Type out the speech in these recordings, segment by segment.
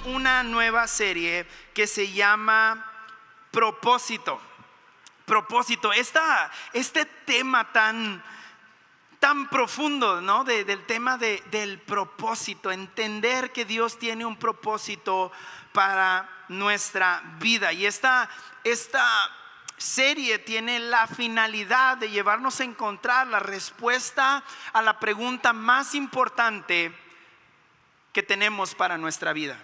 una nueva serie que se llama Propósito. Propósito, este tema tan profundo, ¿no? Del tema del propósito, entender que Dios tiene un propósito para nuestra vida. Y esta serie tiene la finalidad de llevarnos a encontrar la respuesta a la pregunta más importante que tenemos para nuestra vida.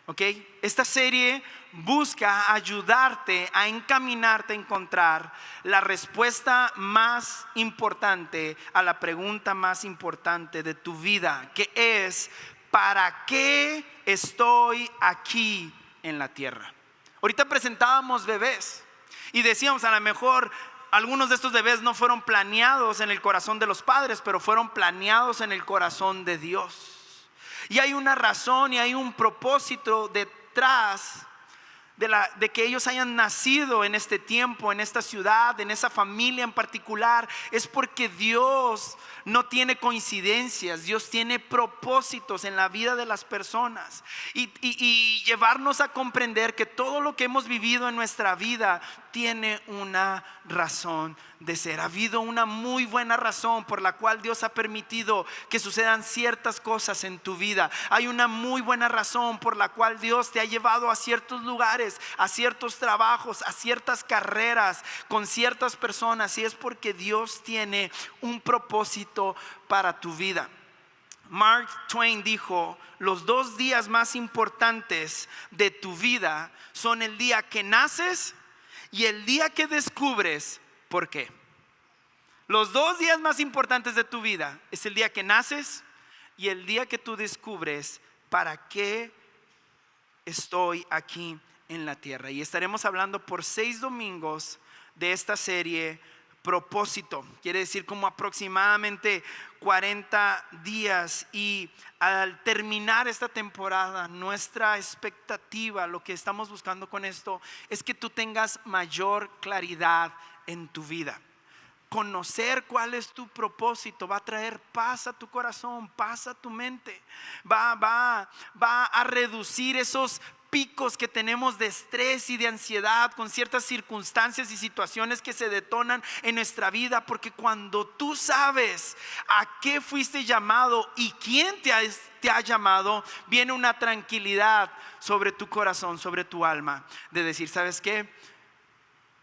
¿Ok? Esta serie busca ayudarte a encaminarte a encontrar la respuesta más importante a la pregunta más importante de tu vida, que es: ¿para qué estoy aquí en la tierra? Ahorita presentábamos bebés y decíamos, a lo mejor algunos de estos bebés no fueron planeados en el corazón de los padres, pero fueron planeados en el corazón de Dios. Y hay una razón y hay un propósito detrás de que ellos hayan nacido en este tiempo, en esta ciudad, en esa familia en particular. Es porque Dios no tiene coincidencias, Dios tiene propósitos en la vida de las personas, y llevarnos a comprender que todo lo que hemos vivido en nuestra vida tiene una razón de ser. Ha habido una muy buena razón por la cual Dios ha permitido que sucedan ciertas cosas en tu vida. Hay una muy buena razón por la cual Dios te ha llevado a ciertos lugares, a ciertos trabajos, a ciertas carreras, con ciertas personas, y es porque Dios tiene un propósito para tu vida. Mark Twain dijo: los 2 días más importantes de tu vida son el día que naces y el día que descubres por qué. Los 2 días más importantes de tu vida es el día que naces y el día que tú descubres para qué estoy aquí en la tierra. Y estaremos hablando por 6 domingos de esta serie Propósito. Quiere decir como aproximadamente 40 días. Y al terminar esta temporada, nuestra expectativa, lo que estamos buscando con esto, es que tú tengas mayor claridad en tu vida. Conocer cuál es tu propósito va a traer paz a tu corazón, paz a tu mente. Va a reducir esos picos que tenemos de estrés y de ansiedad con ciertas circunstancias y situaciones que se detonan en nuestra vida. Porque cuando tú sabes a qué fuiste llamado y quién te ha llamado, viene una tranquilidad sobre tu corazón, sobre tu alma, de decir: ¿sabes qué?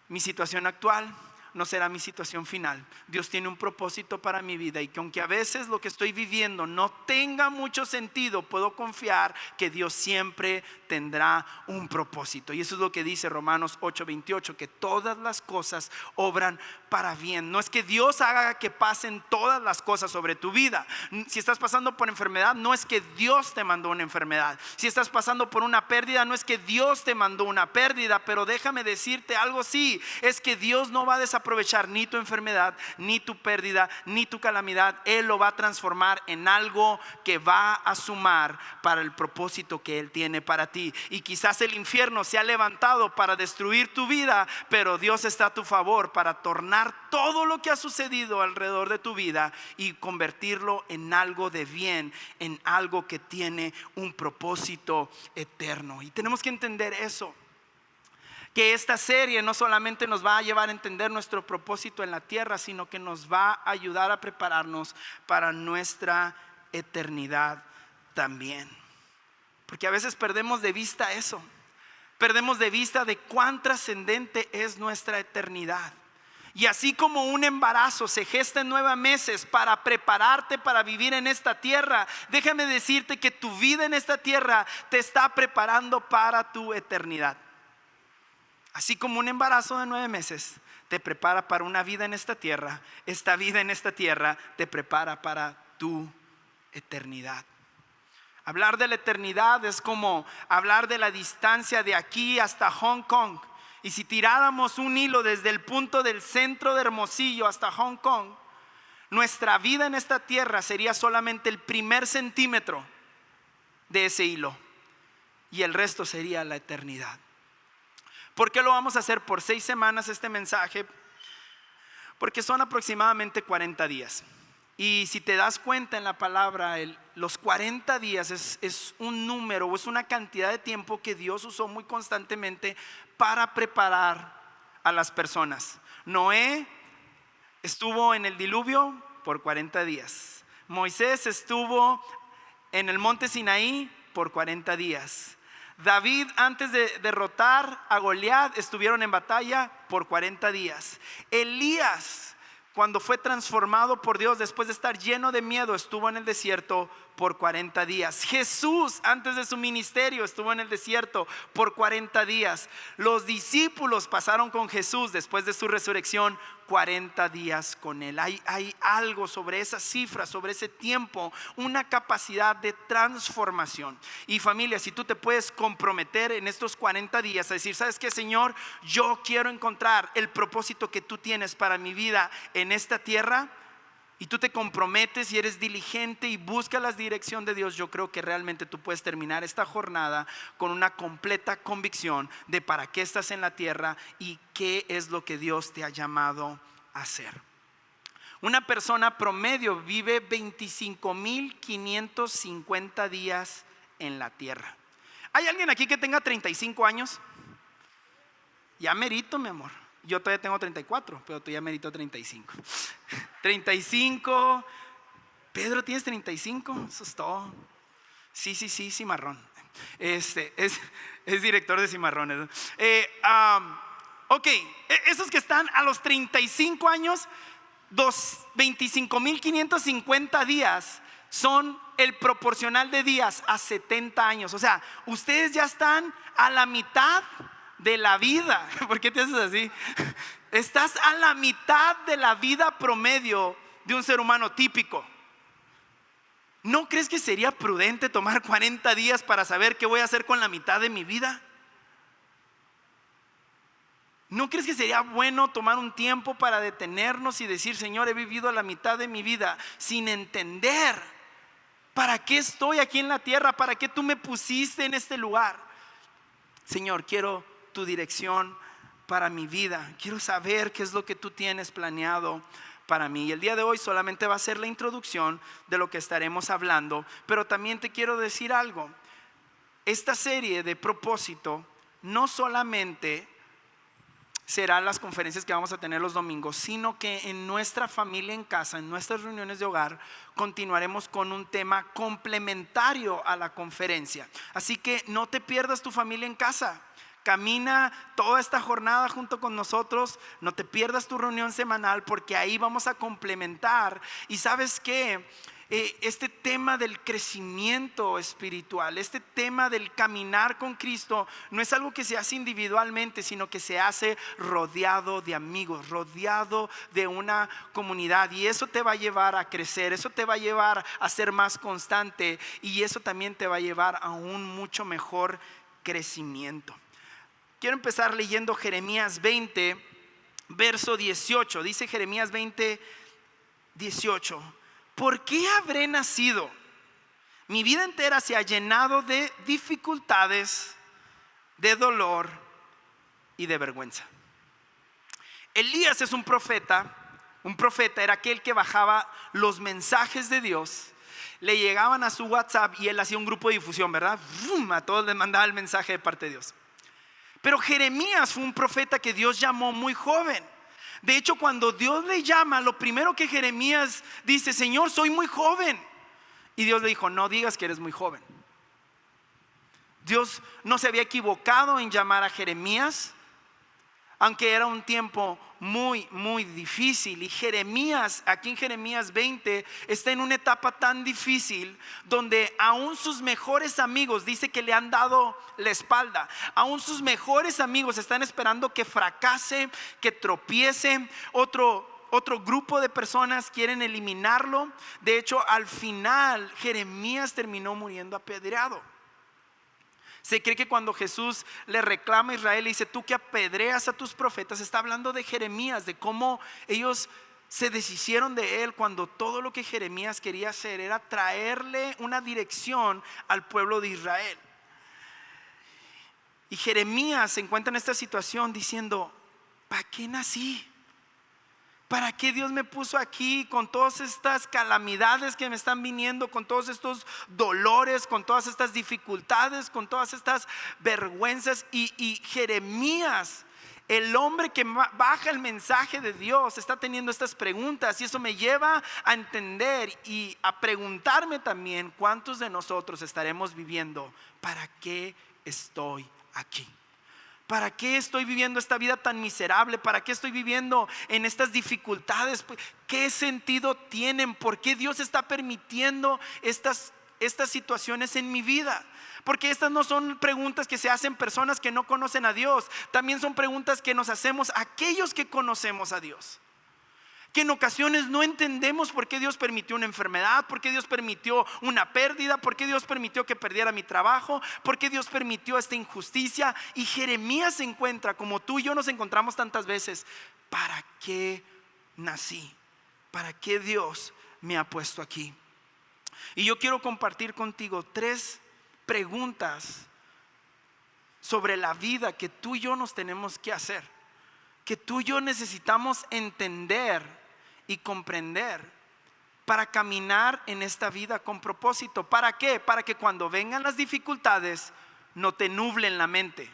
Mi situación actual no será mi situación final. Dios tiene un propósito para mi vida, y que aunque a veces lo que estoy viviendo no tenga mucho sentido, puedo confiar que Dios siempre tendrá un propósito. Y eso es lo que dice Romanos 8:28, que todas las cosas obran para bien. No es que Dios haga que pasen todas las cosas sobre tu vida. Si estás pasando por enfermedad, no es que Dios te mandó una enfermedad. Si estás pasando por una pérdida, no es que Dios te mandó una pérdida. Pero déjame decirte algo, sí, es que Dios no va a desaprovechar ni tu enfermedad, ni tu pérdida, ni tu calamidad. Él lo va a transformar en algo que va a sumar para el propósito que Él tiene para ti. Y quizás el infierno se ha levantado para destruir tu vida, pero Dios está a tu favor para tornar todo lo que ha sucedido alrededor de tu vida y convertirlo en algo de bien, en algo que tiene un propósito eterno. Y tenemos que entender eso, que esta serie no solamente nos va a llevar a entender nuestro propósito en la tierra, sino que nos va a ayudar a prepararnos para nuestra eternidad también. Porque a veces perdemos de vista eso, perdemos de vista de cuán trascendente es nuestra eternidad. Y así como un embarazo se gesta en 9 meses para prepararte para vivir en esta tierra, déjame decirte que tu vida en esta tierra te está preparando para tu eternidad. Así como un embarazo de 9 meses te prepara para una vida en esta tierra, esta vida en esta tierra te prepara para tu eternidad. Hablar de la eternidad es como hablar de la distancia de aquí hasta Hong Kong. Y si tiráramos un hilo desde el punto del centro de Hermosillo hasta Hong Kong, nuestra vida en esta tierra sería solamente el primer centímetro de ese hilo, y el resto sería la eternidad. ¿Por qué lo vamos a hacer por 6 semanas este mensaje? Porque son aproximadamente 40 días. Y si te das cuenta en la palabra, los 40 días es un número o es una cantidad de tiempo que Dios usó muy constantemente para preparar a las personas. Noé estuvo en el diluvio por 40 días. Moisés estuvo en el monte Sinaí por 40 días. David, antes de derrotar a Goliat, estuvieron en batalla por 40 días. Elías, cuando fue transformado por Dios después de estar lleno de miedo, estuvo en el desierto por 40 días. Jesús, antes de su ministerio, estuvo en el desierto por 40 días. Los discípulos pasaron con Jesús después de su resurrección 40 días con él. Hay algo sobre esa cifra, sobre ese tiempo, una capacidad de transformación. Y familia, si tú te puedes comprometer en estos 40 días a decir, ¿sabes qué, Señor? Yo quiero encontrar el propósito que tú tienes para mi vida en esta tierra. Y tú te comprometes y eres diligente y buscas la dirección de Dios. Yo creo que realmente tú puedes terminar esta jornada con una completa convicción de para qué estás en la tierra y qué es lo que Dios te ha llamado a hacer. Una persona promedio vive 25,550 días en la tierra. ¿Hay alguien aquí que tenga 35 años? Ya merito, mi amor. Yo todavía tengo 34, pero tú ya merito 35. 35. Pedro, ¿tienes 35? Eso es todo. Sí, Cimarrón. Es director de Cimarrones. Ok, esos que están a los 35 años, 25,550 días son el proporcional de días a 70 años. O sea, ustedes ya están a la mitad de la vida. ¿Por qué te haces así? Estás a la mitad de la vida promedio de un ser humano típico. ¿No crees que sería prudente tomar 40 días para saber qué voy a hacer con la mitad de mi vida? ¿No crees que sería bueno tomar un tiempo para detenernos y decir, Señor, he vivido la mitad de mi vida sin entender para qué estoy aquí en la tierra, para qué tú me pusiste en este lugar? Señor, quiero tu dirección para mi vida. Quiero saber qué es lo que tú tienes planeado para mí. Y el día de hoy solamente va a ser la introducción de lo que estaremos hablando, pero también te quiero decir algo. Esta serie de propósito no solamente serán las conferencias que vamos a tener los domingos, sino que en nuestra familia en casa, en nuestras reuniones de hogar, continuaremos con un tema complementario a la conferencia. Así que no te pierdas tu familia en casa. Camina toda esta jornada junto con nosotros. No te pierdas tu reunión semanal, porque ahí vamos a complementar. Y sabes qué, este tema del crecimiento espiritual, este tema del caminar con Cristo, no es algo que se hace individualmente, sino que se hace rodeado de amigos, rodeado de una comunidad. Y eso te va a llevar a crecer, eso te va a llevar a ser más constante, y eso también te va a llevar a un mucho mejor crecimiento. Quiero empezar leyendo Jeremías 20, verso 18. Dice Jeremías 20, 18: ¿por qué habré nacido? Mi vida entera se ha llenado de dificultades, de dolor y de vergüenza. Elías es un profeta. Un profeta era aquel que bajaba los mensajes de Dios. Le llegaban a su WhatsApp y él hacía un grupo de difusión, ¿verdad? A todos les mandaba el mensaje de parte de Dios. Pero Jeremías fue un profeta que Dios llamó muy joven. De hecho, cuando Dios le llama, lo primero que Jeremías dice: Señor, soy muy joven. Y Dios le dijo: no digas que eres muy joven. Dios no se había equivocado en llamar a Jeremías, aunque era un tiempo muy difícil. Y Jeremías, aquí en Jeremías 20, está en una etapa tan difícil donde aún sus mejores amigos, dice que le han dado la espalda. Aún sus mejores amigos están esperando que fracase, que tropiece. Otro grupo de personas quieren eliminarlo. De hecho, al final Jeremías terminó muriendo apedreado. Se cree que cuando Jesús le reclama a Israel y dice: tú que apedreas a tus profetas, está hablando de Jeremías, de cómo ellos se deshicieron de él, cuando todo lo que Jeremías quería hacer era traerle una dirección al pueblo de Israel. Y Jeremías se encuentra en esta situación diciendo: ¿para qué nací? ¿Para qué Dios me puso aquí con todas estas calamidades que me están viniendo, con todos estos dolores, con todas estas dificultades, con todas estas vergüenzas? Y Jeremías, el hombre que baja el mensaje de Dios, está teniendo estas preguntas, y eso me lleva a entender y a preguntarme también cuántos de nosotros estaremos viviendo: ¿para qué estoy aquí? ¿Para qué estoy viviendo esta vida tan miserable? ¿Para qué estoy viviendo en estas dificultades? ¿Qué sentido tienen? ¿Por qué Dios está permitiendo estas situaciones en mi vida? Porque estas no son preguntas que se hacen personas que no conocen a Dios. También son preguntas que nos hacemos aquellos que conocemos a Dios, que en ocasiones no entendemos por qué Dios permitió una enfermedad, por qué Dios permitió una pérdida, por qué Dios permitió que perdiera mi trabajo, por qué Dios permitió esta injusticia. Y Jeremías se encuentra, como tú y yo nos encontramos tantas veces: ¿para qué nací? ¿Para qué Dios me ha puesto aquí? Y yo quiero compartir contigo 3 preguntas sobre la vida que tú y yo nos tenemos que hacer, que tú y yo necesitamos entender y comprender para caminar en esta vida con propósito. ¿Para qué? Para que cuando vengan las dificultades no te nublen la mente,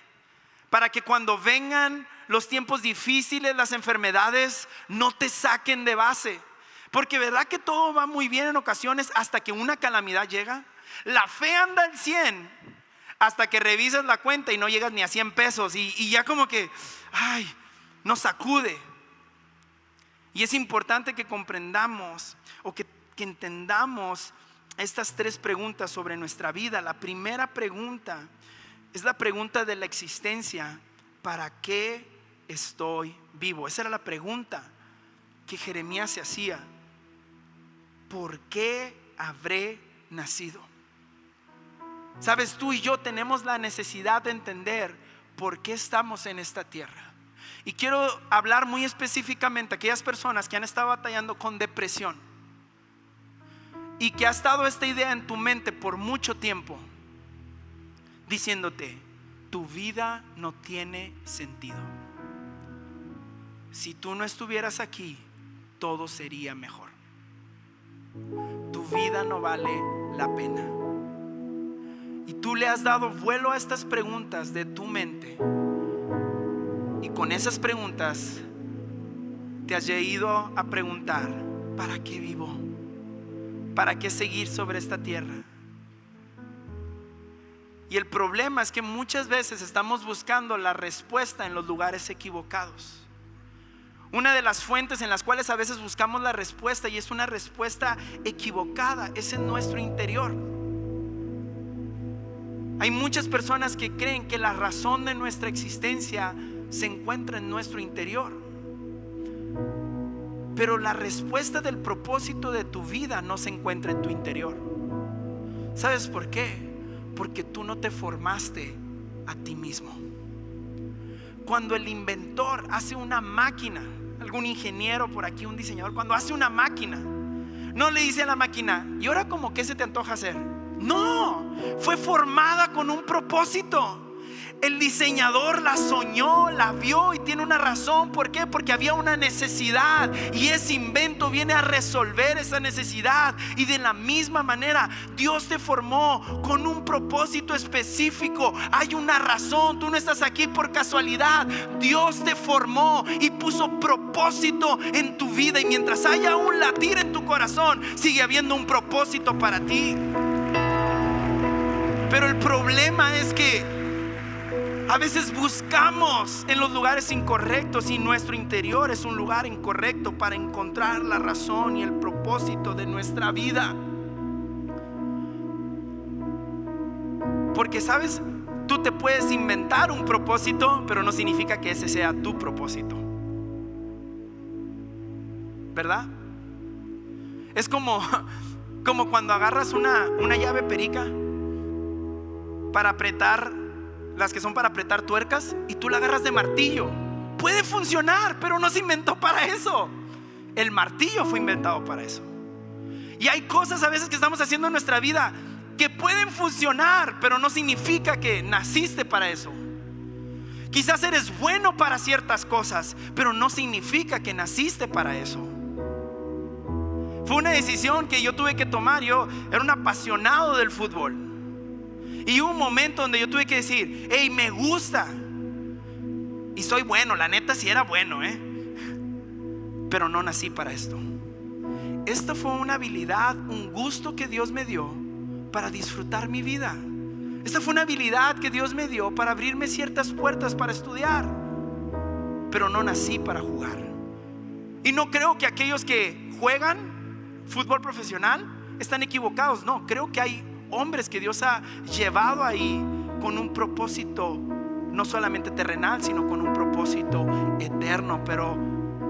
para que cuando vengan los tiempos difíciles, las enfermedades, no te saquen de base. Porque verdad que todo va muy bien en ocasiones hasta que una calamidad llega. La fe anda al 100 hasta que revisas la cuenta y no llegas ni a 100 pesos y ya como que nos sacude. Y es importante que comprendamos o que entendamos estas 3 preguntas sobre nuestra vida. La primera pregunta es la pregunta de la existencia: ¿para qué estoy vivo? Esa era la pregunta que Jeremías se hacía. ¿Por qué habré nacido? Sabes, tú y yo tenemos la necesidad de entender por qué estamos en esta tierra. Y quiero hablar muy específicamente a aquellas personas que han estado batallando con depresión y que ha estado esta idea en tu mente por mucho tiempo, diciéndote: tu vida no tiene sentido. Si tú no estuvieras aquí, todo sería mejor. Tu vida no vale la pena. Y tú le has dado vuelo a estas preguntas de tu mente, y con esas preguntas te has ido a preguntar: ¿para qué vivo? ¿Para qué seguir sobre esta tierra? Y el problema es que muchas veces estamos buscando la respuesta en los lugares equivocados. Una de las fuentes en las cuales a veces buscamos la respuesta, y es una respuesta equivocada, es en nuestro interior. Hay muchas personas que creen que la razón de nuestra existencia se encuentra en nuestro interior, pero la respuesta del propósito de tu vida no se encuentra en tu interior. ¿Sabes por qué? Porque tú no te formaste a ti mismo. Cuando el inventor hace una máquina, algún ingeniero por aquí, un diseñador, cuando hace una máquina, no le dice a la máquina: ¿y ahora como qué se te antoja hacer? No, fue formada con un propósito. El diseñador la soñó, la vio y tiene una razón. ¿Por qué? Porque había una necesidad y ese invento viene a resolver esa necesidad. Y de la misma manera, Dios te formó con un propósito específico. Hay una razón. Tú no estás aquí por casualidad. Dios te formó y puso propósito en tu vida, y mientras haya un latir en tu corazón, sigue habiendo un propósito para ti. Pero el problema es que a veces buscamos en los lugares incorrectos, y nuestro interior es un lugar incorrecto para encontrar la razón y el propósito de nuestra vida. Porque sabes, tú te puedes inventar un propósito, pero no significa que ese sea tu propósito, ¿verdad? Es como cuando agarras una llave perica para apretar, las que son para apretar tuercas, y tú la agarras de martillo. Puede funcionar, pero no se inventó para eso. El martillo fue inventado para eso. Y hay cosas a veces que estamos haciendo en nuestra vida que pueden funcionar, pero no significa que naciste para eso. Quizás eres bueno para ciertas cosas, pero no significa que naciste para eso. Fue una decisión que yo tuve que tomar. Yo era un apasionado del fútbol, y hubo un momento donde yo tuve que decir: hey, me gusta y soy bueno, la neta sí era bueno, pero no nací para esto. Esta fue una habilidad, un gusto que Dios me dio para disfrutar mi vida. Esta fue una habilidad que Dios me dio para abrirme ciertas puertas para estudiar, pero no nací para jugar. Y no creo que aquellos que juegan fútbol profesional están equivocados. No, creo que hay hombres que Dios ha llevado ahí con un propósito, no solamente terrenal, sino con un propósito eterno. Pero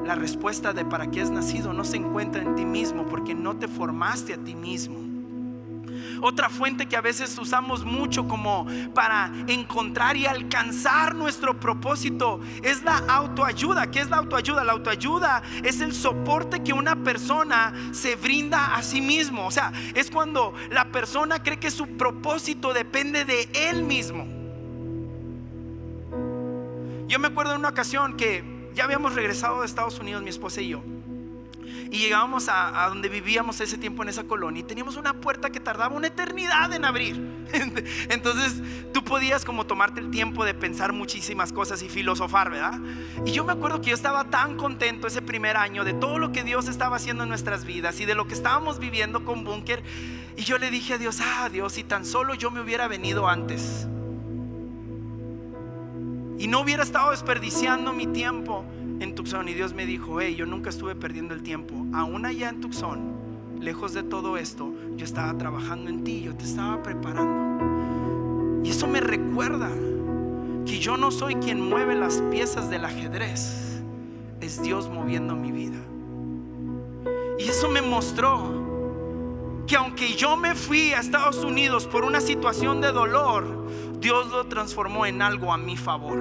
la respuesta de para qué has nacido no se encuentra en ti mismo, porque no te formaste a ti mismo. Otra fuente que a veces usamos mucho como para encontrar y alcanzar nuestro propósito es la autoayuda. ¿Qué es la autoayuda? La autoayuda es el soporte que una persona se brinda a sí mismo. O sea, es cuando la persona cree que su propósito depende de él mismo. Yo me acuerdo de una ocasión que ya habíamos regresado de Estados Unidos, mi esposa y yo, y llegábamos a donde vivíamos ese tiempo, en esa colonia, y teníamos una puerta que tardaba una eternidad en abrir. Entonces tú podías como tomarte el tiempo de pensar muchísimas cosas y filosofar, ¿verdad? Y yo me acuerdo que yo estaba tan contento ese primer año de todo lo que Dios estaba haciendo en nuestras vidas y de lo que estábamos viviendo con Búnker. Y yo le dije a Dios: Dios, si tan solo yo me hubiera venido antes y no hubiera estado desperdiciando mi tiempo en Tucson. Y Dios me dijo: hey, yo nunca estuve perdiendo el tiempo. Aún allá en Tucson, lejos de todo esto, yo estaba trabajando en ti, yo te estaba preparando. Y eso me recuerda que yo no soy quien mueve las piezas del ajedrez, es Dios moviendo mi vida. Y eso me mostró que aunque yo me fui a Estados Unidos por una situación de dolor, Dios lo transformó en algo a mi favor.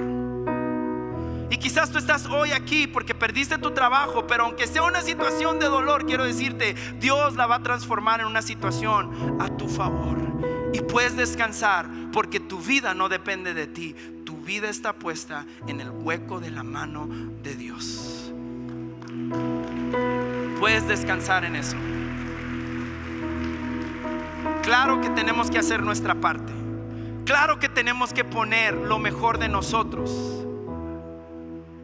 Y quizás tú estás hoy aquí porque perdiste tu trabajo, pero aunque sea una situación de dolor, quiero decirte, Dios la va a transformar en una situación a tu favor. Y puedes descansar porque tu vida no depende de ti. Tu vida está puesta en el hueco de la mano de Dios. Puedes descansar en eso. Claro que tenemos que hacer nuestra parte. Claro que tenemos que poner lo mejor de nosotros.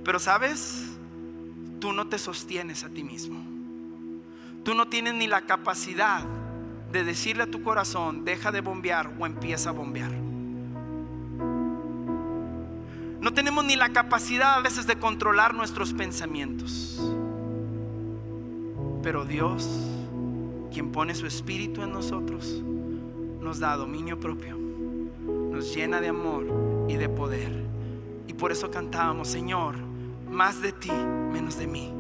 Pero ¿sabes? Tú no te sostienes a ti mismo. Tú no tienes ni la capacidad de decirle a tu corazón: deja de bombear o empieza a bombear. No tenemos ni la capacidad a veces de controlar nuestros pensamientos. Pero Dios, quien pone su espíritu en nosotros, nos da dominio propio, nos llena de amor y de poder. Y por eso cantábamos: Señor, más de ti, menos de mí.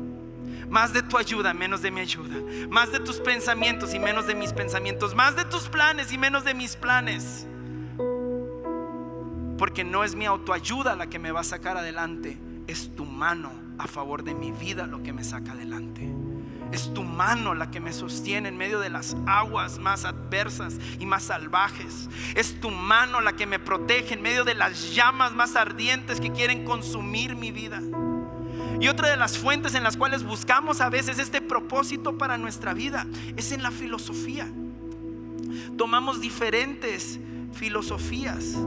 Más de tu ayuda, menos de mi ayuda. Más de tus pensamientos y menos de mis pensamientos. Más de tus planes y menos de mis planes. Porque no es mi autoayuda la que me va a sacar adelante, es tu mano a favor de mi vida lo que me saca adelante. Es tu mano la que me sostiene en medio de las aguas más adversas y más salvajes. Es tu mano la que me protege en medio de las llamas más ardientes que quieren consumir mi vida. Y otra de las fuentes en las cuales buscamos a veces este propósito para nuestra vida es en la filosofía. Tomamos diferentes filosofías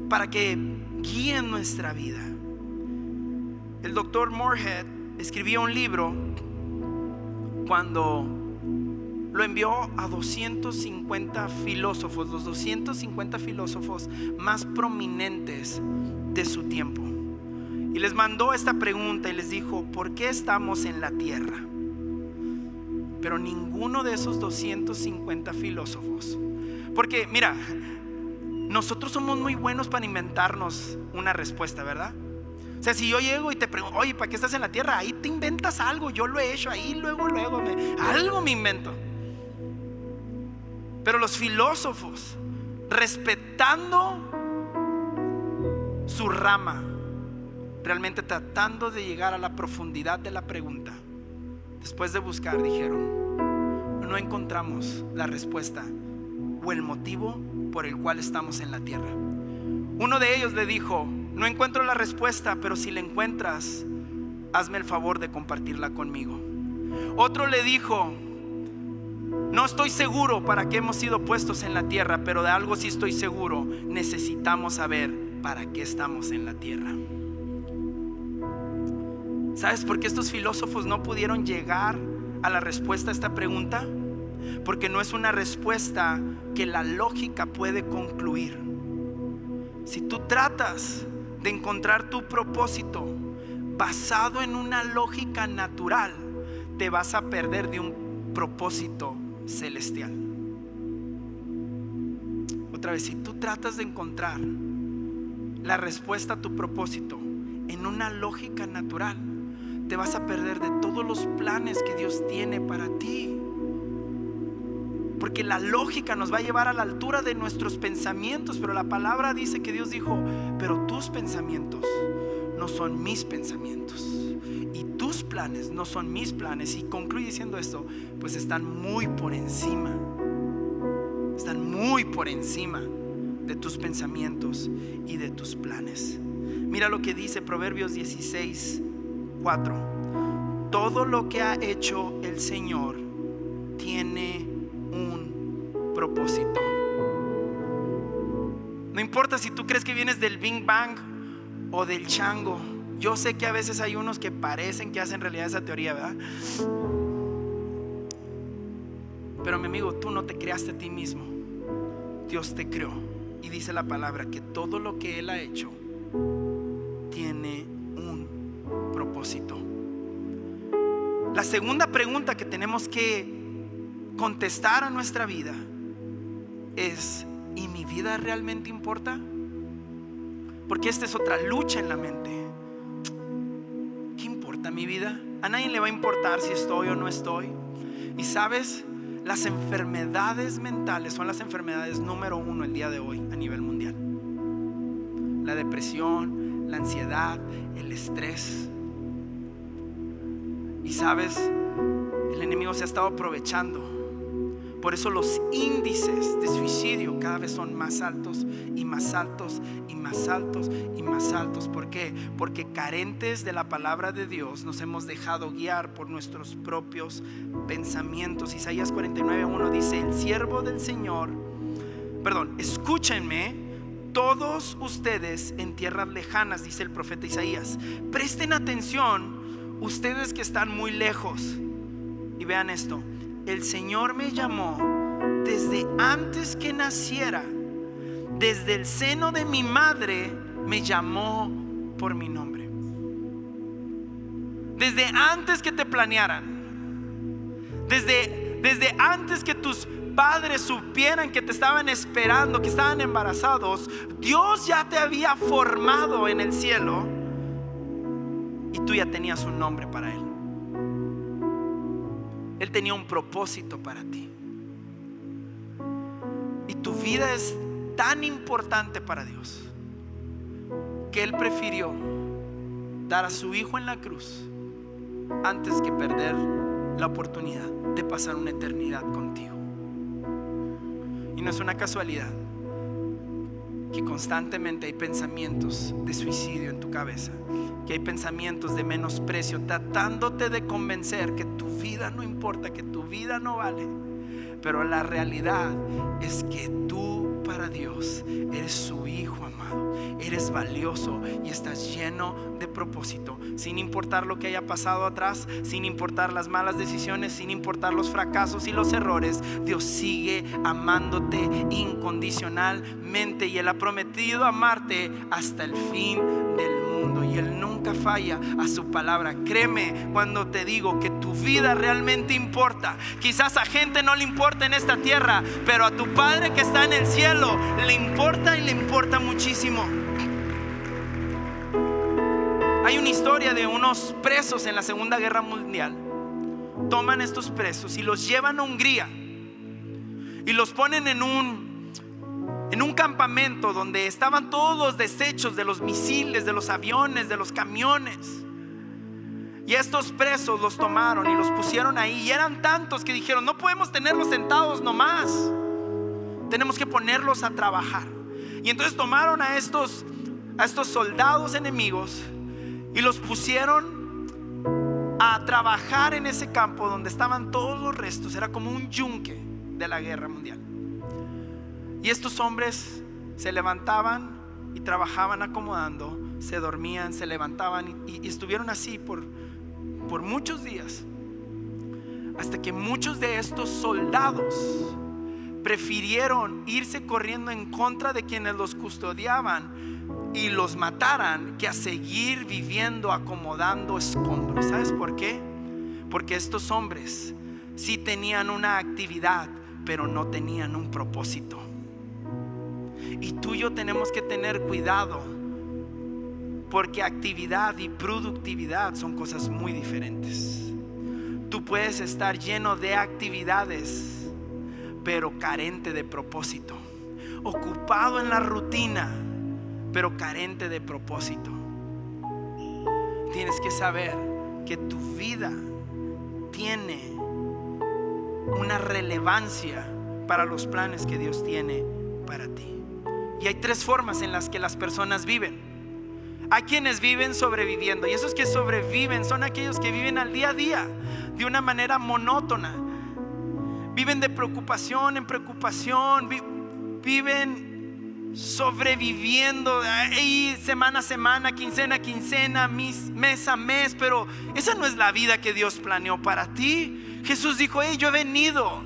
para que guíen nuestra vida. El doctor Moorhead escribió un libro cuando lo envió a 250 filósofos, los 250 filósofos más prominentes de su tiempo, y les mandó esta pregunta y les dijo: ¿por qué estamos en la tierra? Pero ninguno de esos 250 filósofos, porque mira, nosotros somos muy buenos para inventarnos una respuesta, ¿verdad? O sea, si yo llego y te pregunto: oye, ¿para qué estás en la tierra? Ahí te inventas algo. Yo lo he hecho ahí, luego algo me invento. Pero los filósofos, respetando su rama, realmente tratando de llegar a la profundidad de la pregunta, después de buscar, dijeron: no encontramos la respuesta o el motivo por el cual estamos en la tierra. Uno de ellos le dijo: no encuentro la respuesta, pero si la encuentras, hazme el favor de compartirla conmigo. Otro le dijo: no estoy seguro para qué hemos sido puestos en la tierra, pero de algo sí estoy seguro: necesitamos saber para qué estamos en la tierra. ¿Sabes por qué estos filósofos no pudieron llegar a la respuesta a esta pregunta? Porque no es una respuesta que la lógica puede concluir. Si tú tratas de encontrar tu propósito basado en una lógica natural, te vas a perder de un propósito celestial. Otra vez, si tú tratas de encontrar la respuesta a tu propósito en una lógica natural, te vas a perder de todos los planes que Dios tiene para ti. Porque la lógica nos va a llevar a la altura de nuestros pensamientos, pero la palabra dice que Dios dijo: pero tus pensamientos no son mis pensamientos, y tus planes no son mis planes. Y concluye diciendo esto: pues están muy por encima de tus pensamientos y de tus planes. Mira lo que dice Proverbios 16:4: todo lo que ha hecho el Señor tiene un propósito. No importa si tú crees que vienes del Big Bang o del chango. Yo sé que a veces hay unos que parecen que hacen realidad esa teoría, ¿verdad? Pero mi amigo, tú no te creaste a ti mismo. Dios te creó. Y dice la palabra que todo lo que Él ha hecho tiene un propósito. La segunda pregunta que tenemos que contestar a nuestra vida es: ¿y mi vida realmente importa? Porque esta es otra lucha en la mente. ¿Qué importa mi vida? A nadie le va a importar si estoy o no estoy. Y sabes, las enfermedades mentales son las enfermedades número 1 el día de hoy a nivel mundial. La depresión, la ansiedad, el estrés. Y sabes, el enemigo se ha estado aprovechando. Por eso los índices de suicidio cada vez son más altos y más altos y más altos y más altos. ¿Por qué? Porque carentes de la palabra de Dios nos hemos dejado guiar por nuestros propios pensamientos. Isaías 49:1 dice: el siervo del Señor, escúchenme todos ustedes en tierras lejanas, dice el profeta Isaías. Presten atención ustedes que están muy lejos. Y vean esto: el Señor me llamó desde antes que naciera, desde el seno de mi madre me llamó por mi nombre. Desde antes que te planearan, desde antes que tus padres supieran que te estaban esperando, que estaban embarazados, Dios ya te había formado en el cielo y tú ya tenías un nombre para Él. Él tenía un propósito para ti. Y tu vida es tan importante para Dios que Él prefirió dar a su Hijo en la cruz antes que perder la oportunidad de pasar una eternidad contigo. Y no es una casualidad que constantemente hay pensamientos de suicidio en tu cabeza, que hay pensamientos de menosprecio tratándote de convencer que tu vida no importa, que tu vida no vale. Pero la realidad es que tú para Dios eres su hijo amado, eres valioso y estás lleno de propósito. Sin importar lo que haya pasado atrás, sin importar las malas decisiones, sin importar los fracasos y los errores, Dios sigue amándote incondicionalmente y Él ha prometido amarte hasta el fin del mundo. Y Él nunca falla a su palabra. Créeme cuando te digo que tu vida realmente importa. Quizás a gente no le importa en esta tierra, pero a tu Padre que está en el cielo le importa, y le importa muchísimo. Hay una historia de unos presos en la Segunda Guerra Mundial. Toman estos presos y los llevan a Hungría y los ponen en un campamento donde estaban todos los desechos de los misiles, de los aviones, de los camiones. Y estos presos los tomaron y los pusieron ahí. Y eran tantos que dijeron: no podemos tenerlos sentados nomás, tenemos que ponerlos a trabajar. Y entonces tomaron a estos soldados enemigos y los pusieron a trabajar en ese campo donde estaban todos los restos. Era como un yunque de la guerra mundial. Y estos hombres se levantaban y trabajaban acomodando, se dormían, se levantaban y estuvieron así por muchos días, hasta que muchos de estos soldados prefirieron irse corriendo en contra de quienes los custodiaban y los mataran, que a seguir viviendo acomodando escombros. ¿Sabes por qué? Porque estos hombres sí tenían una actividad, pero no tenían un propósito. Y tú y yo tenemos que tener cuidado, porque actividad y productividad son cosas muy diferentes. Tú puedes estar lleno de actividades, pero carente de propósito. Ocupado en la rutina, pero carente de propósito. Tienes que saber que tu vida tiene una relevancia para los planes que Dios tiene para ti. Y hay 3 formas en las que las personas viven. Hay quienes viven sobreviviendo, y esos que sobreviven son aquellos que viven al día a día de una manera monótona. Viven de preocupación en preocupación, viven sobreviviendo ahí semana a semana, quincena a quincena, mes a mes. Pero esa no es la vida que Dios planeó para ti. Jesús dijo: yo he venido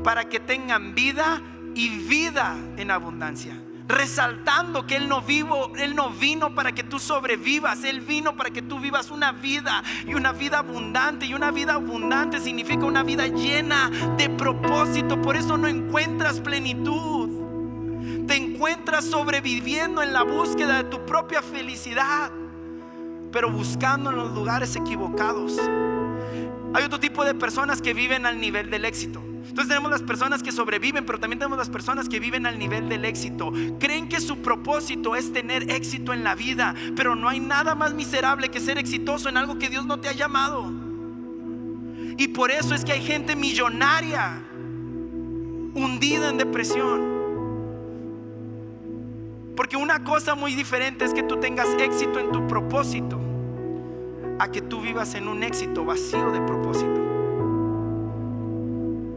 para que tengan vida y vida en abundancia. Resaltando que Él no vino para que tú sobrevivas. Él vino para que tú vivas una vida, y una vida abundante. Y una vida abundante significa una vida llena de propósito. Por eso no encuentras plenitud. Te encuentras sobreviviendo en la búsqueda de tu propia felicidad, pero buscando en los lugares equivocados. Hay otro tipo de personas que viven al nivel del éxito. Entonces tenemos las personas que sobreviven, pero también tenemos las personas que viven al nivel del éxito. Creen que su propósito es tener éxito en la vida, pero no hay nada más miserable que ser exitoso en algo que Dios no te ha llamado. Y por eso es que hay gente millonaria hundida en depresión. Porque una cosa muy diferente es que tú tengas éxito en tu propósito, a que tú vivas en un éxito vacío de propósito.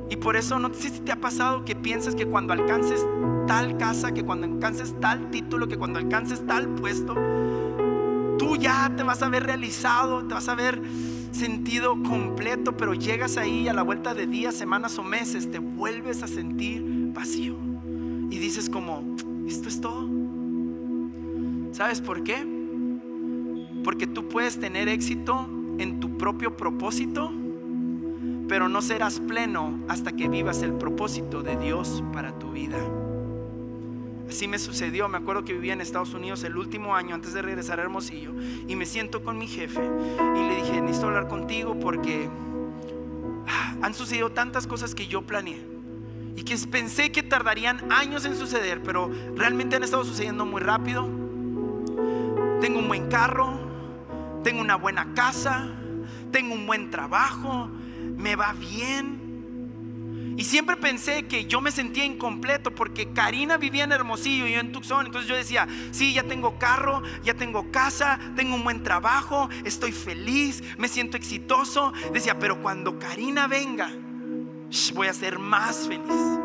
Y por eso no sé si te ha pasado que piensas que cuando alcances tal casa, que cuando alcances tal título, que cuando alcances tal puesto, tú ya te vas a ver realizado, te vas a ver sentido completo. Pero llegas ahí y a la vuelta de días, semanas o meses te vuelves a sentir vacío y dices como: ¿esto es todo? ¿Sabes por qué? Porque tú puedes tener éxito en tu propio propósito, pero no serás pleno hasta que vivas el propósito de Dios para tu vida. Así me sucedió. Me acuerdo que vivía en Estados Unidos el último año antes de regresar a Hermosillo, y me siento con mi jefe y le dije: necesito hablar contigo porque han sucedido tantas cosas que yo planeé y que pensé que tardarían años en suceder, pero realmente han estado sucediendo muy rápido. Tengo un buen carro, tengo una buena casa, tengo un buen trabajo, me va bien. Y siempre pensé que yo me sentía incompleto porque Karina vivía en Hermosillo y yo en Tucson. Entonces yo decía: sí, ya tengo carro, ya tengo casa, tengo un buen trabajo, estoy feliz, me siento exitoso. Decía: pero cuando Karina venga, voy a ser más feliz.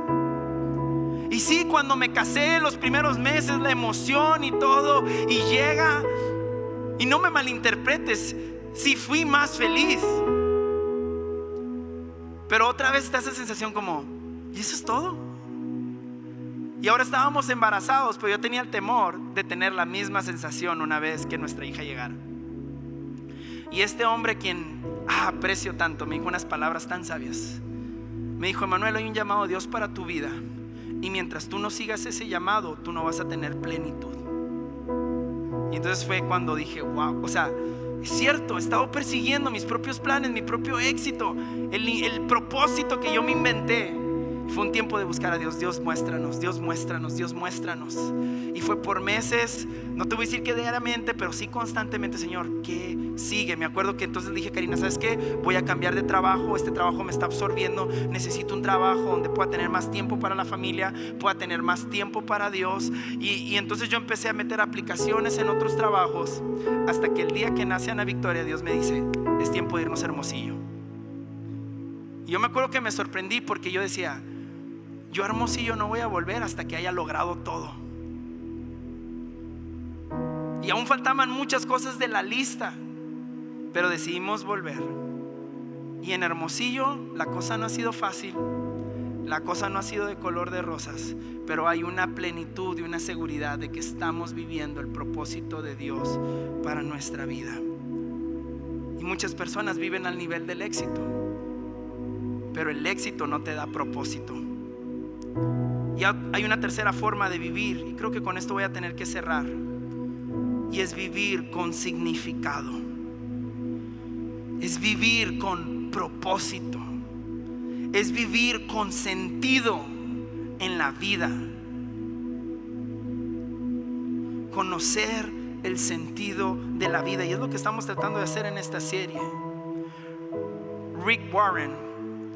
Y sí, cuando me casé, los primeros meses, la emoción y todo, y llega, y no me malinterpretes, sí fui más feliz. Pero otra vez está esa sensación como: ¿y eso es todo? Y ahora estábamos embarazados, pero yo tenía el temor de tener la misma sensación una vez que nuestra hija llegara. Y este hombre, quien aprecio tanto, me dijo unas palabras tan sabias. Me dijo: Emanuel, hay un llamado de Dios para tu vida, y mientras tú no sigas ese llamado, tú no vas a tener plenitud. Y entonces fue cuando dije: wow, o sea, es cierto, he estado persiguiendo mis propios planes, mi propio éxito, el propósito que yo me inventé. Fue un tiempo de buscar a Dios. Dios muéstranos, Dios muéstranos, Dios muéstranos. Y fue por meses, no te voy a decir que diariamente, pero sí constantemente: Señor, ¿qué sigue? Me acuerdo que entonces dije: Karina, ¿sabes qué? Voy a cambiar de trabajo, este trabajo me está absorbiendo, necesito un trabajo donde pueda tener más tiempo para la familia, pueda tener más tiempo para Dios. Y entonces yo empecé a meter aplicaciones en otros trabajos, hasta que el día que nace Ana Victoria, Dios me dice: es tiempo de irnos a Hermosillo. Y yo me acuerdo que me sorprendí, porque yo decía: yo a Hermosillo no voy a volver hasta que haya logrado todo. Y aún faltaban muchas cosas de la lista, pero decidimos volver. Y en Hermosillo la cosa no ha sido fácil, la cosa no ha sido de color de rosas, pero hay una plenitud y una seguridad de que estamos viviendo el propósito de Dios para nuestra vida. Y muchas personas viven al nivel del éxito, pero el éxito no te da propósito. Y hay una tercera forma de vivir, y creo que con esto voy a tener que cerrar, y es vivir con significado, es vivir con propósito, es vivir con sentido en la vida. Conocer el sentido de la vida, y es lo que estamos tratando de hacer en esta serie. Rick Warren,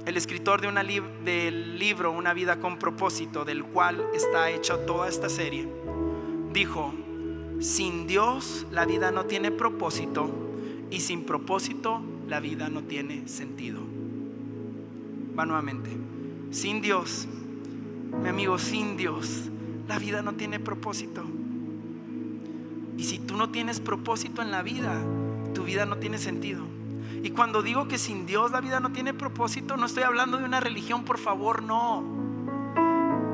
el escritor del libro Una vida con propósito, del cual está hecha toda esta serie, dijo: sin Dios la vida no tiene propósito, y sin propósito la vida no tiene sentido. Va nuevamente: sin Dios, mi amigo, sin Dios la vida no tiene propósito. Y si tú no tienes propósito en la vida, tu vida no tiene sentido. Y cuando digo que sin Dios la vida no tiene propósito, no estoy hablando de una religión, por favor, no.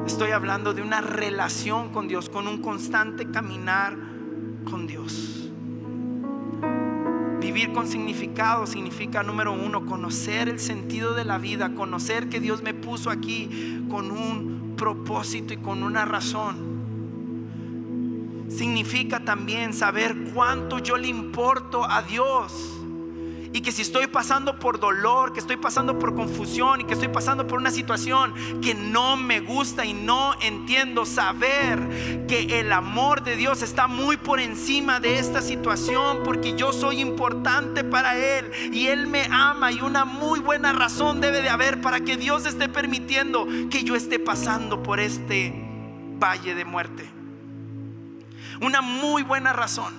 Estoy hablando de una relación con Dios, con un constante caminar con Dios. Vivir con significado significa, número uno, conocer el sentido de la vida, conocer que Dios me puso aquí con un propósito y con una razón. Significa también saber cuánto yo le importo a Dios, y que si estoy pasando por dolor, que estoy pasando por confusión, y que estoy pasando por una situación que no me gusta y no entiendo, saber que el amor de Dios está muy por encima de esta situación, porque yo soy importante para Él y Él me ama, y una muy buena razón debe de haber para que Dios esté permitiendo que yo esté pasando por este valle de muerte. Una muy buena razón.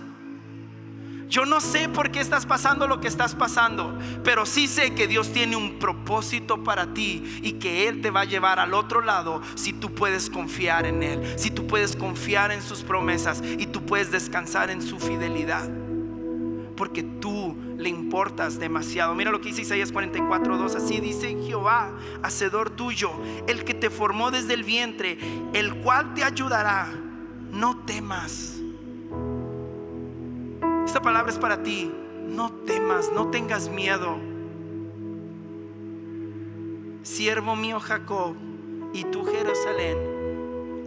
Yo no sé por qué estás pasando lo que estás pasando, pero sí sé que Dios tiene un propósito para ti, y que Él te va a llevar al otro lado si tú puedes confiar en Él, si tú puedes confiar en sus promesas, y tú puedes descansar en su fidelidad, porque tú le importas demasiado. Mira lo que dice Isaías 44:2. Así dice Jehová, hacedor tuyo, el que te formó desde el vientre, el cual te ayudará. No temas. Esta palabra es para ti. No temas, no tengas miedo. Siervo mío Jacob, y tú Jerusalén,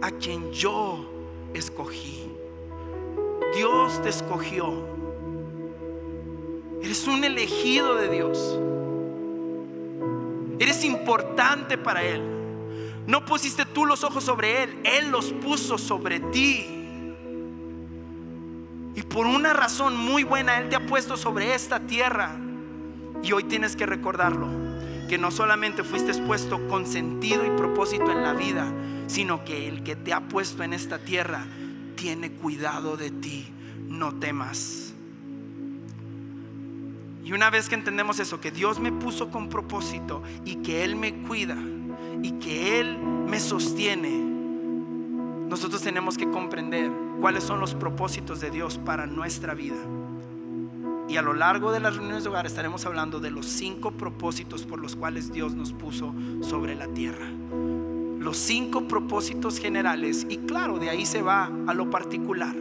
a quien yo escogí. Dios te escogió. Eres un elegido de Dios. Eres importante para Él. No pusiste tú los ojos sobre Él, Él los puso sobre ti. Y por una razón muy buena Él te ha puesto sobre esta tierra. Y hoy tienes que recordarlo, que no solamente fuiste puesto con sentido y propósito en la vida, sino que el que te ha puesto en esta tierra tiene cuidado de ti. No temas. Y una vez que entendemos eso, que Dios me puso con propósito, y que Él me cuida, y que Él me sostiene, nosotros tenemos que comprender cuáles son los propósitos de Dios para nuestra vida. Y a lo largo de las reuniones de hogar estaremos hablando de los 5 propósitos por los cuales Dios nos puso sobre la tierra. Los 5 propósitos generales, y claro, de ahí se va a lo particular.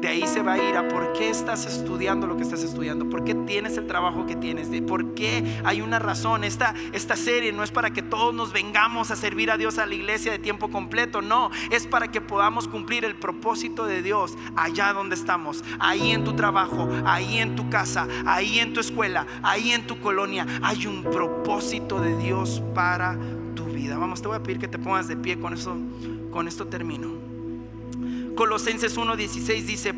De ahí se va a ir a por qué estás estudiando lo que estás estudiando, por qué tienes el trabajo que tienes, de por qué hay una razón. Esta serie no es para que todos nos vengamos a servir a Dios a la iglesia de tiempo completo, no, es para que podamos cumplir el propósito de Dios allá donde estamos, ahí en tu trabajo, ahí en tu casa, ahí en tu escuela, ahí en tu colonia. Hay un propósito de Dios para tu vida. vida. Vamos, te voy a pedir que te pongas de pie, con esto termino. Colosenses 1:16 dice: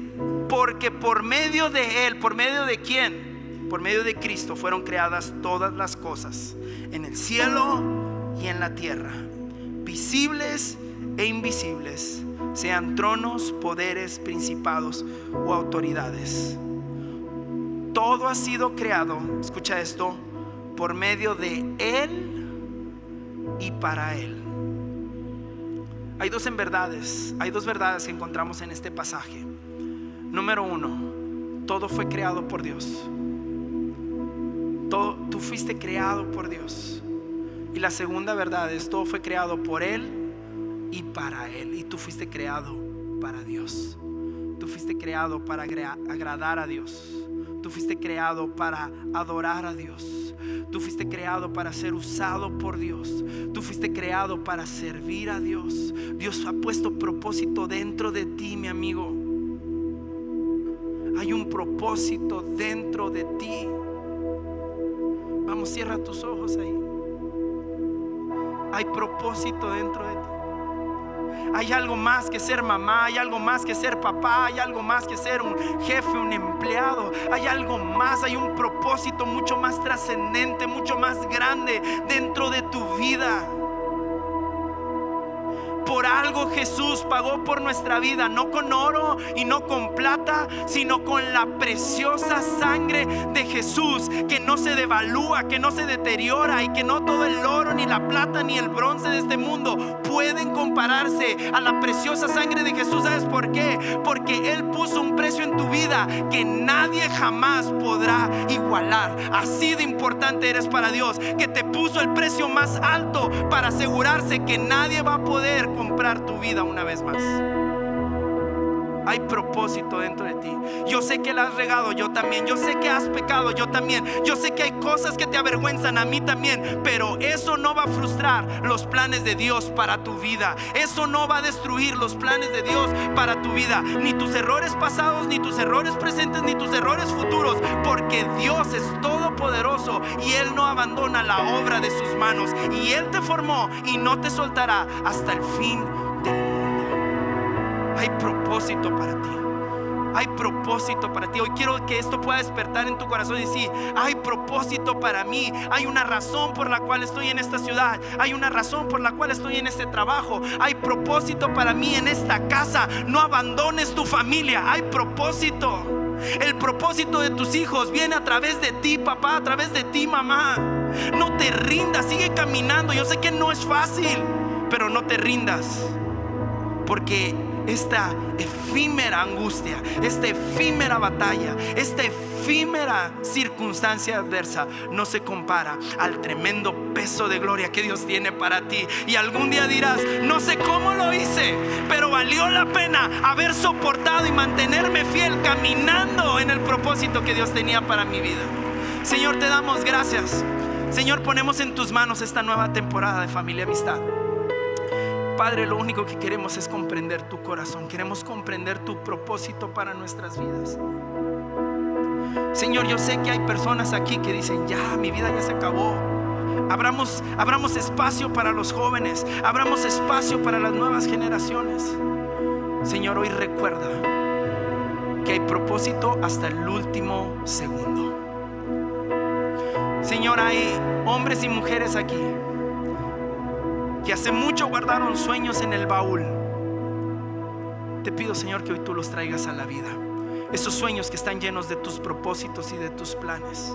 porque por medio de Él, ¿por medio de quién? Por medio de Cristo fueron creadas todas las cosas, en el cielo y en la tierra, visibles e invisibles, sean tronos, poderes, principados o autoridades. Todo ha sido creado, escucha esto, por medio de Él y para Él. Hay dos verdades que encontramos en este pasaje. Número uno, todo fue creado por Dios. Tú fuiste creado por Dios. Y la segunda verdad es: todo fue creado por Él y para Él. Y tú fuiste creado para Dios. Tú fuiste creado para agradar a Dios. Tú fuiste creado para adorar a Dios. Tú fuiste creado para ser usado por Dios. Tú fuiste creado para servir a Dios. Dios ha puesto propósito dentro de ti, mi amigo. Hay un propósito dentro de ti. Vamos, cierra tus ojos ahí. Hay propósito dentro de ti. Hay algo más que ser mamá, hay algo más que ser papá, hay algo más que ser un jefe, un empleado. Hay algo más, hay un propósito mucho más trascendente, mucho más grande dentro de tu vida. Por algo Jesús pagó por nuestra vida, no con oro y no con plata, sino con la preciosa sangre de Jesús, que no se devalúa, que no se deteriora, y que no todo el oro, ni la plata, ni el bronce de este mundo pueden compararse a la preciosa sangre de Jesús. ¿Sabes por qué? Porque Él puso un precio en tu vida que nadie jamás podrá igualar. Así de importante eres para Dios, que te puso el precio más alto para asegurarse que nadie va a poder comprar tu vida una vez más. Hay propósito dentro de ti. Yo sé que la has regado, yo también. Yo sé que has pecado, yo también. Yo sé que hay cosas que te avergüenzan, a mí también. Pero eso no va a frustrar los planes de Dios para tu vida. Eso no va a destruir los planes de Dios para tu vida. Ni tus errores pasados, ni tus errores presentes, ni tus errores futuros. Porque Dios es todopoderoso y Él no abandona la obra de sus manos. Y Él te formó y no te soltará hasta el fin del mundo. Hay propósito para ti. Hay propósito para ti. Hoy quiero que esto pueda despertar en tu corazón y decir: hay propósito para mí. Hay una razón por la cual estoy en esta ciudad. Hay una razón por la cual estoy en este trabajo. Hay propósito para mí en esta casa. No abandones tu familia. Hay propósito. El propósito de tus hijos viene a través de ti, papá, a través de ti, mamá. No te rindas, sigue caminando. Yo sé que no es fácil, pero no te rindas, porque esta efímera angustia, esta efímera batalla, esta efímera circunstancia adversa no se compara al tremendo peso de gloria que Dios tiene para ti. Y algún día dirás: no sé cómo lo hice, pero valió la pena haber soportado y mantenerme fiel caminando en el propósito que Dios tenía para mi vida. Señor, te damos gracias. Señor, ponemos en tus manos esta nueva temporada de Familia Amistad. Padre, lo único que queremos es comprender tu corazón. Queremos comprender tu propósito para nuestras vidas. Señor, yo sé que hay personas aquí que dicen: ya, mi vida ya se acabó. Abramos espacio para los jóvenes. Abramos espacio para las nuevas generaciones. Señor, hoy recuerda que hay propósito hasta el último segundo. Señor, hay hombres y mujeres aquí que hace mucho guardaron sueños en el baúl. Te pido, Señor, que hoy tú los traigas a la vida. Esos sueños que están llenos de tus propósitos y de tus planes.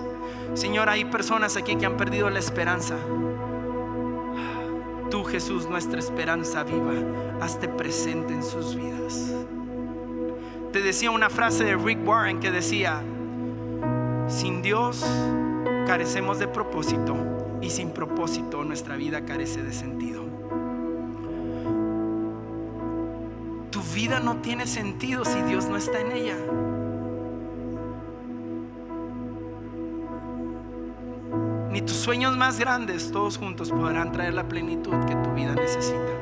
Señor, hay personas aquí que han perdido la esperanza. Tú, Jesús, nuestra esperanza viva, hazte presente en sus vidas. Te decía una frase de Rick Warren que decía: sin Dios carecemos de propósito, y sin propósito nuestra vida carece de sentido. Tu vida no tiene sentido si Dios no está en ella. Ni tus sueños más grandes, todos juntos, podrán traer la plenitud que tu vida necesita.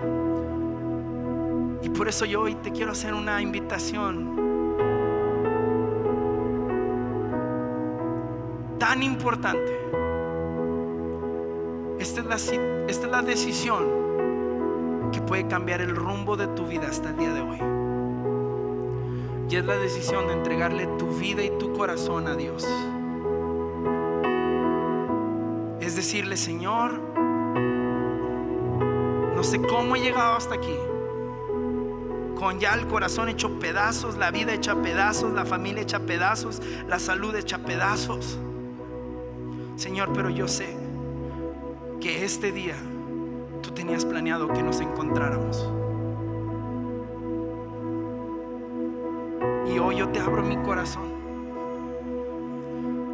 Y por eso yo hoy te quiero hacer una invitación tan importante. esta es la decisión que puede cambiar el rumbo de tu vida hasta el día de hoy. Y es la decisión de entregarle tu vida y tu corazón a Dios. Es decirle: Señor, no sé cómo he llegado hasta aquí, con ya el corazón hecho pedazos, la vida hecha pedazos, la familia hecha pedazos, la salud hecha pedazos. Señor, pero yo sé que este día tú tenías planeado que nos encontráramos. Y hoy yo te abro mi corazón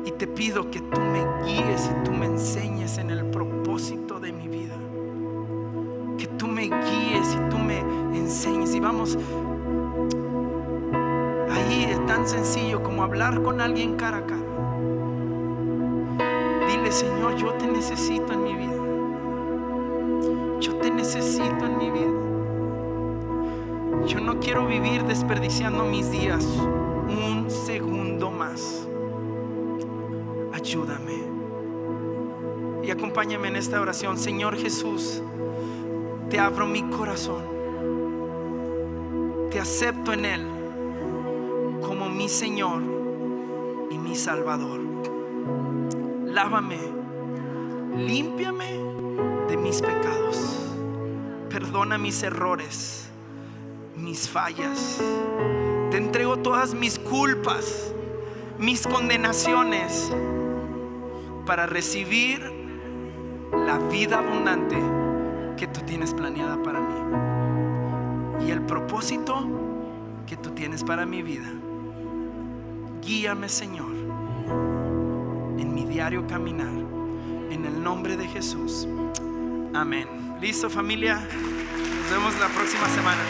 y te pido que tú me guíes y tú me enseñes en el propósito de mi vida. Que tú me guíes y tú me enseñes. Y vamos, ahí es tan sencillo como hablar con alguien cara a cara. Dile: Señor, yo te necesito en mi vida. Yo te necesito en mi vida. Yo no quiero vivir desperdiciando mis días un segundo más. Ayúdame. Y acompáñame en esta oración. Señor Jesús, te abro mi corazón. Te acepto en él como mi Señor y mi Salvador. Lávame, límpiame de mis pecados. Perdona mis errores, mis fallas. Te entrego todas mis culpas, mis condenaciones, para recibir la vida abundante que tú tienes planeada para mí y el propósito que tú tienes para mi vida. Guíame, Señor, en mi diario caminar, en el nombre de Jesús. Amén. ¿Listo, familia? Nos vemos la próxima semana.